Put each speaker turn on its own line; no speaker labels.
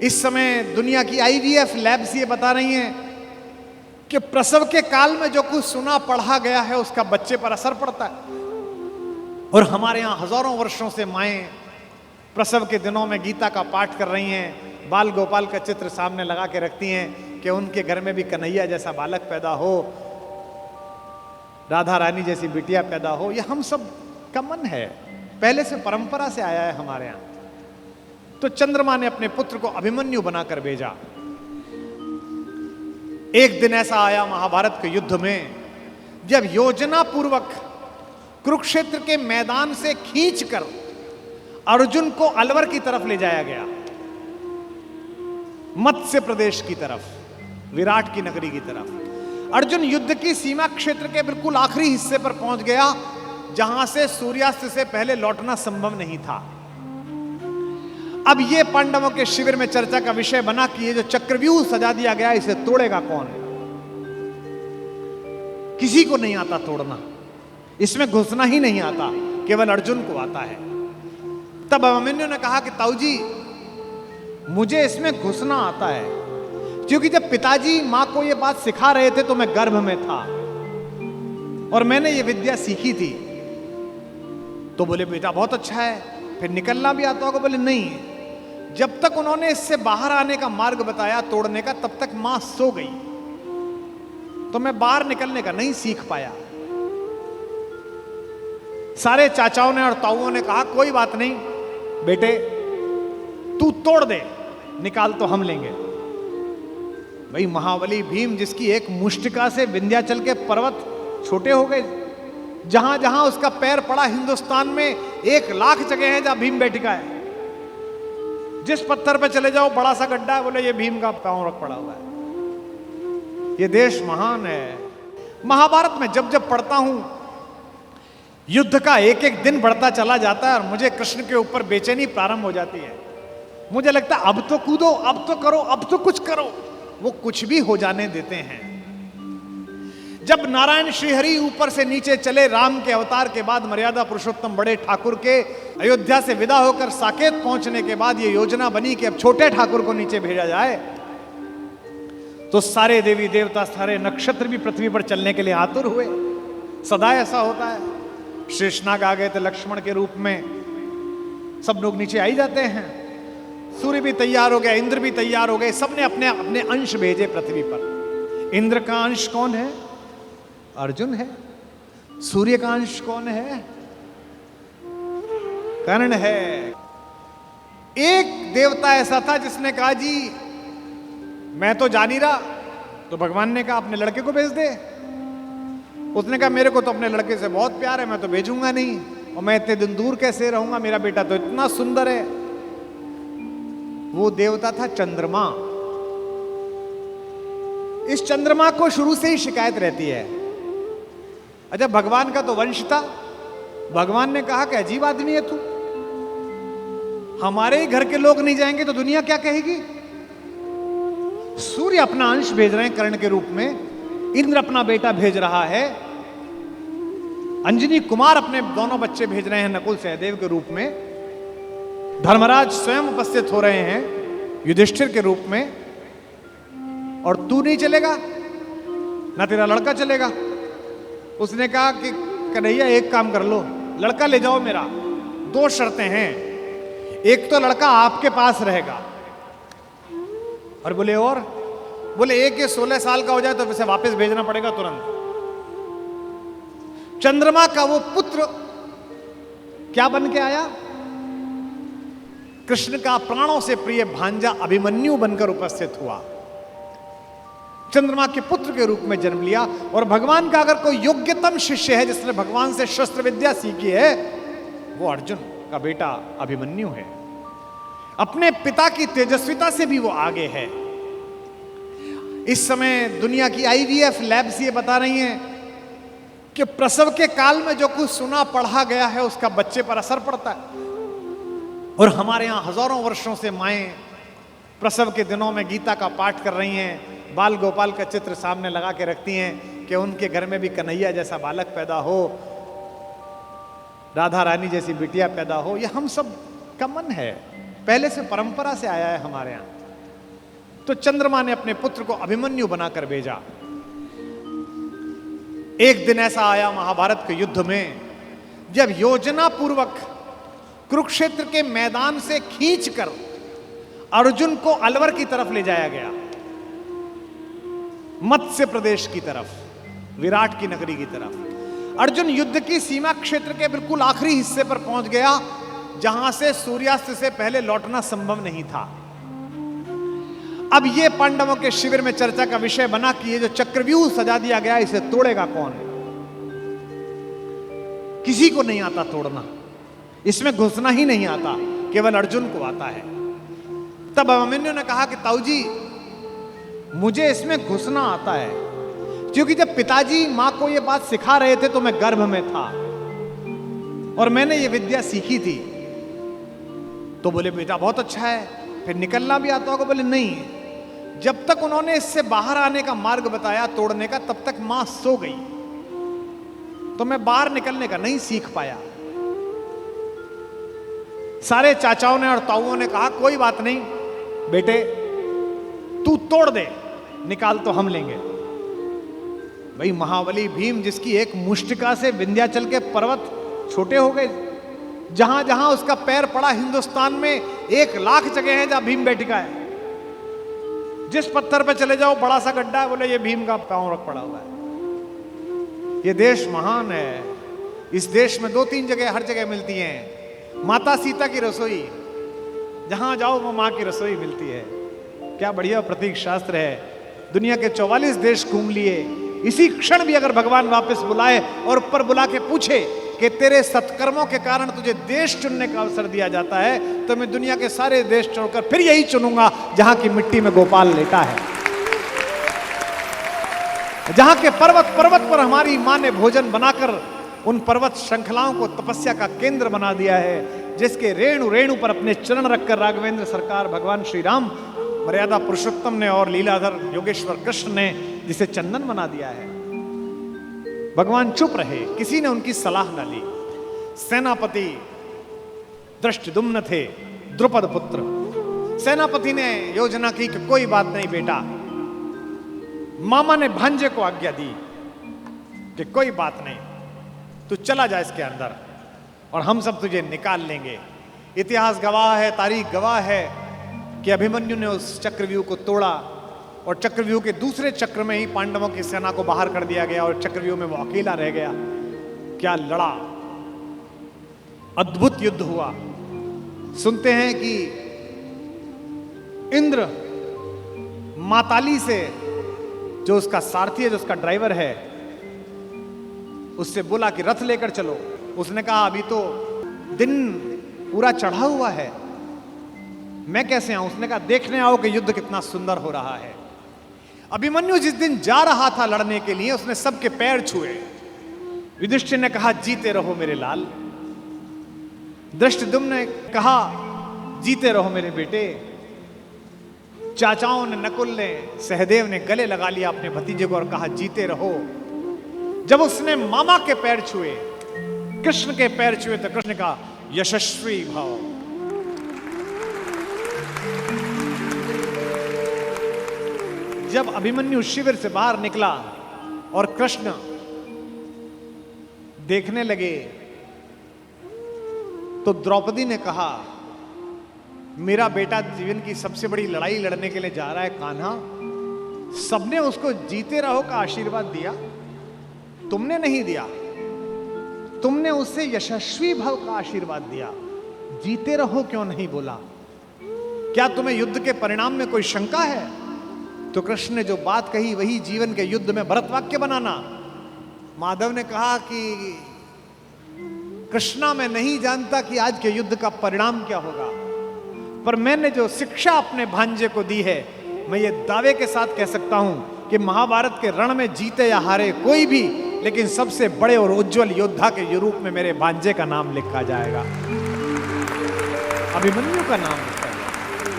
इस समय दुनिया की आईवीएफ लैब्स ये बता रही हैं कि प्रसव के काल में जो कुछ सुना पढ़ा गया है उसका बच्चे पर असर पड़ता है। और हमारे यहां हजारों वर्षों से माएं प्रसव के दिनों में गीता का पाठ कर रही हैं, बाल गोपाल का चित्र सामने लगा के रखती हैं कि उनके घर में भी कन्हैया जैसा बालक पैदा हो, राधा रानी जैसी बिटिया पैदा हो। यह हम सब का मन है, पहले से परंपरा से आया है हमारे यहां। तो चंद्रमा ने अपने पुत्र को अभिमन्यु बनाकर भेजा। एक दिन ऐसा आया महाभारत के युद्ध में जब योजना पूर्वक कुरुक्षेत्र के मैदान से खींचकर अर्जुन को अलवर की तरफ ले जाया गया, मत्स्य प्रदेश की तरफ, विराट की नगरी की तरफ। अर्जुन युद्ध की सीमा क्षेत्र के बिल्कुल आखिरी हिस्से पर पहुंच गया जहां से सूर्यास्त से पहले लौटना संभव नहीं था। अब यह पांडवों के शिविर में चर्चा का विषय बना कि ये जो चक्रव्यूह सजा दिया गया इसे तोड़ेगा कौन। किसी को नहीं आता तोड़ना, इसमें घुसना ही नहीं आता, केवल अर्जुन को आता है। तब अभिमन्यु ने कहा कि ताऊजी मुझे इसमें घुसना आता है, क्योंकि जब पिताजी मां को यह बात सिखा रहे थे तो मैं गर्भ में था और मैंने ये विद्या सीखी थी। तो बोले बेटा बहुत अच्छा है, फिर निकलना भी आता होगा। बोले नहीं, जब तक उन्होंने इससे बाहर आने का मार्ग बताया तोड़ने का, तब तक मां सो गई, तो मैं बाहर निकलने का नहीं सीख पाया। सारे चाचाओं ने और ताऊओं ने कहा कोई बात नहीं बेटे, तू तोड़ दे, निकाल तो हम लेंगे। भाई महाबली भीम जिसकी एक मुष्टिका से विंध्याचल के पर्वत छोटे हो गए, जहां जहां उसका पैर पड़ा हिंदुस्तान में 1,00,000 जगह है जहां भीम बैठिका है। जिस पत्थर पे चले जाओ बड़ा सा गड्ढा है, बोले ये भीम का पांव रख पड़ा हुआ है। ये देश महान है। महाभारत में जब जब पढ़ता हूं युद्ध का एक एक दिन बढ़ता चला जाता है और मुझे कृष्ण के ऊपर बेचैनी प्रारंभ हो जाती है। मुझे लगता है अब तो कूदो, अब तो करो, अब तो कुछ करो। वो कुछ भी हो जाने देते हैं। जब नारायण श्रीहरि ऊपर से नीचे चले, राम के अवतार के बाद मर्यादा पुरुषोत्तम बड़े ठाकुर के अयोध्या से विदा होकर साकेत पहुंचने के बाद ये योजना बनी कि अब छोटे ठाकुर को नीचे भेजा जाए, तो सारे देवी देवता, सारे नक्षत्र भी पृथ्वी पर चलने के लिए आतुर हुए। सदा ऐसा होता है। शेषनाग आ गए थे लक्ष्मण के रूप में, सब लोग नीचे आ ही जाते हैं। सूर्य भी तैयार हो गया, इंद्र भी तैयार हो गए, सबने अपने अपने अंश भेजे पृथ्वी पर। इंद्र का अंश कौन है? अर्जुन है। सूर्य का अंश कौन है? कर्ण है। एक देवता ऐसा था जिसने कहा जी मैं तो जा नहीं रहा, तो भगवान ने कहा अपने लड़के को भेज दे। उसने कहा मेरे को तो अपने लड़के से बहुत प्यार है, मैं तो भेजूंगा नहीं, और मैं इतने दिन दूर कैसे रहूंगा, मेरा बेटा तो इतना सुंदर है। वो देवता था चंद्रमा। इस चंद्रमा को शुरू से ही शिकायत रहती है। अच्छा भगवान का तो वंश था, भगवान ने कहा कि अजीब आदमी है तू, हमारे ही घर के लोग नहीं जाएंगे तो दुनिया क्या कहेगी। सूर्य अपना अंश भेज रहे हैं कर्ण के रूप में, इंद्र अपना बेटा भेज रहा है, अंजनी कुमार अपने दोनों बच्चे भेज रहे हैं नकुल सहदेव के रूप में, धर्मराज स्वयं उपस्थित हो रहे हैं युधिष्ठिर के रूप में, और तू नहीं चलेगा ना तेरा लड़का चलेगा। उसने कहा कि कन्हैया एक काम कर लो, लड़का ले जाओ मेरा, 2 शर्तें हैं, एक तो लड़का आपके पास रहेगा, और बोले और? बोले एक ये 16 साल का हो जाए तो उसे वापस भेजना पड़ेगा तुरंत। चंद्रमा का वो पुत्र क्या बन के आया? कृष्ण का प्राणों से प्रिय भांजा अभिमन्यु बनकर उपस्थित हुआ। चंद्रमा के पुत्र के रूप में जन्म लिया। और भगवान का अगर कोई योग्यतम शिष्य है जिसने भगवान से शस्त्र विद्या सीखी है, वो अर्जुन का बेटा अभिमन्यु है। अपने पिता की तेजस्विता से भी वो आगे है। इस समय दुनिया की आईवीएफ लैब्स ये बता रही हैं कि प्रसव के काल में जो कुछ सुना पढ़ा गया है उसका बच्चे पर असर पड़ता है। और हमारे यहां हजारों वर्षों से माएं प्रसव के दिनों में गीता का पाठ कर रही हैं, बाल गोपाल का चित्र सामने लगा के रखती हैं कि उनके घर में भी कन्हैया जैसा बालक पैदा हो, राधा रानी जैसी बिटिया पैदा हो। यह हम सब का मन है, पहले से परंपरा से आया है हमारे यहां। तो चंद्रमा ने अपने पुत्र को अभिमन्यु बनाकर भेजा। एक दिन ऐसा आया महाभारत के युद्ध में, जब योजना पूर्वक कुरुक्षेत्र के मैदान से खींचकर अर्जुन को अलवर की तरफ ले जाया गया, मत्स्य प्रदेश की तरफ, विराट की नगरी की तरफ। अर्जुन युद्ध की सीमा क्षेत्र के बिल्कुल आखिरी हिस्से पर पहुंच गया, जहां से सूर्यास्त से पहले लौटना संभव नहीं था। अब यह पांडवों के शिविर में चर्चा का विषय बना कि ये जो चक्रव्यूह सजा दिया गया, इसे तोड़ेगा कौन? किसी को नहीं आता तोड़ना, इसमें घुसना ही नहीं आता, केवल अर्जुन को आता है। तब अभिमन्यु ने कहा कि ताऊ जी, मुझे इसमें घुसना आता है, क्योंकि जब पिताजी मां को यह बात सिखा रहे थे तो मैं गर्भ में था और मैंने ये विद्या सीखी थी। तो बोले बेटा बहुत अच्छा है, फिर निकलना भी आता होगा? बोले नहीं, जब तक उन्होंने इससे बाहर आने का मार्ग बताया तोड़ने का, तब तक मां सो गई, तो मैं बाहर निकलने का नहीं सीख पाया। सारे चाचाओं ने और ताऊओं ने कहा कोई बात नहीं बेटे, तू तोड़ दे, निकाल तो हम लेंगे। भाई महाबली भीम, जिसकी एक मुष्टिका से विंध्याचल के पर्वत छोटे हो गए, जहां जहां उसका पैर पड़ा हिंदुस्तान में 1,00,000 जगह है जहां भीम बैठिका है। जिस पत्थर पे चले जाओ बड़ा सा गड्ढा है, बोले ये भीम का पांव रख पड़ा हुआ है। ये देश महान है, इस देश में 2-3 जगह हर जगह मिलती हैं माता सीता की रसोई, जहां जाओ वो मां की रसोई मिलती है। क्या बढ़िया प्रतीक शास्त्र है। दुनिया के 44 देश घूम लिए, इसी क्षण भी अगर भगवान वापस बुलाए और ऊपर बुला के पूछे कि तेरे सत्कर्मों के कारण तुझे देश चुनने का अवसर दिया जाता है, तो मैं दुनिया के सारे देश छोड़कर फिर यही चुनूंगा जहां की मिट्टी में गोपाल लेटा है, जहां के पर्वत पर्वत पर हमारी मां ने भोजन बनाकर उन पर्वत श्रृंखलाओं को तपस्या का केंद्र बना दिया है, जिसके रेणु रेणु पर अपने चरण रखकर राघवेंद्र सरकार भगवान श्री राम मर्यादा पुरुषोत्तम ने और लीलाधर योगेश्वर कृष्ण ने जिसे चंदन बना दिया है। भगवान चुप रहे, किसी ने उनकी सलाह न ली। सेनापति धृष्टद्युम्न थे, द्रुपद पुत्र। सेनापति ने योजना की कि कोई बात नहीं बेटा, मामा ने भांजे को आज्ञा दी कि कोई बात नहीं, तू चला जा इसके अंदर और हम सब तुझे निकाल लेंगे। इतिहास गवाह है, तारीख गवाह है कि अभिमन्यु ने उस चक्रव्यूह को तोड़ा और चक्रव्यूह के दूसरे चक्र में ही पांडवों की सेना को बाहर कर दिया गया और चक्रव्यूह में वो अकेला रह गया। क्या लड़ा, अद्भुत युद्ध हुआ। सुनते हैं कि इंद्र माताली से, जो उसका सारथी है, जो उसका ड्राइवर है, उससे बोला कि रथ लेकर चलो। उसने कहा अभी तो दिन पूरा चढ़ा हुआ है, मैं कैसे आऊं? उसने कहा देखने आओ कि युद्ध कितना सुंदर हो रहा है। अभिमन्यु जिस दिन जा रहा था लड़ने के लिए, उसने सबके पैर छुए। युधिष्ठिर ने कहा जीते रहो मेरे लाल। धृष्टद्युम्न ने कहा जीते रहो मेरे बेटे। चाचाओं ने, नकुल ने, सहदेव ने गले लगा लिया अपने भतीजे को और कहा जीते रहो। जब उसने मामा के पैर छुए, कृष्ण के पैर छुए, तो कृष्ण ने कहा यशस्वी भव। जब अभिमन्यु शिविर से बाहर निकला और कृष्ण देखने लगे, तो द्रौपदी ने कहा मेरा बेटा जीवन की सबसे बड़ी लड़ाई लड़ने के लिए जा रहा है कान्हा, सबने उसको जीते रहो का आशीर्वाद दिया, तुमने नहीं दिया। तुमने उससे यशस्वी भव का आशीर्वाद दिया, जीते रहो क्यों नहीं बोला? क्या तुम्हें युद्ध के परिणाम में कोई शंका है? तो कृष्ण ने जो बात कही वही जीवन के युद्ध में भरत वाक्य बनाना। माधव ने कहा कि कृष्णा मैं नहीं जानता कि आज के युद्ध का परिणाम क्या होगा, पर मैंने जो शिक्षा अपने भांजे को दी है, मैं ये दावे के साथ कह सकता हूं कि महाभारत के रण में जीते या हारे कोई भी, लेकिन सबसे बड़े और उज्जवल योद्धा के रूप में मेरे भांजे का नाम लिखा जाएगा, अभिमन्यु का नाम।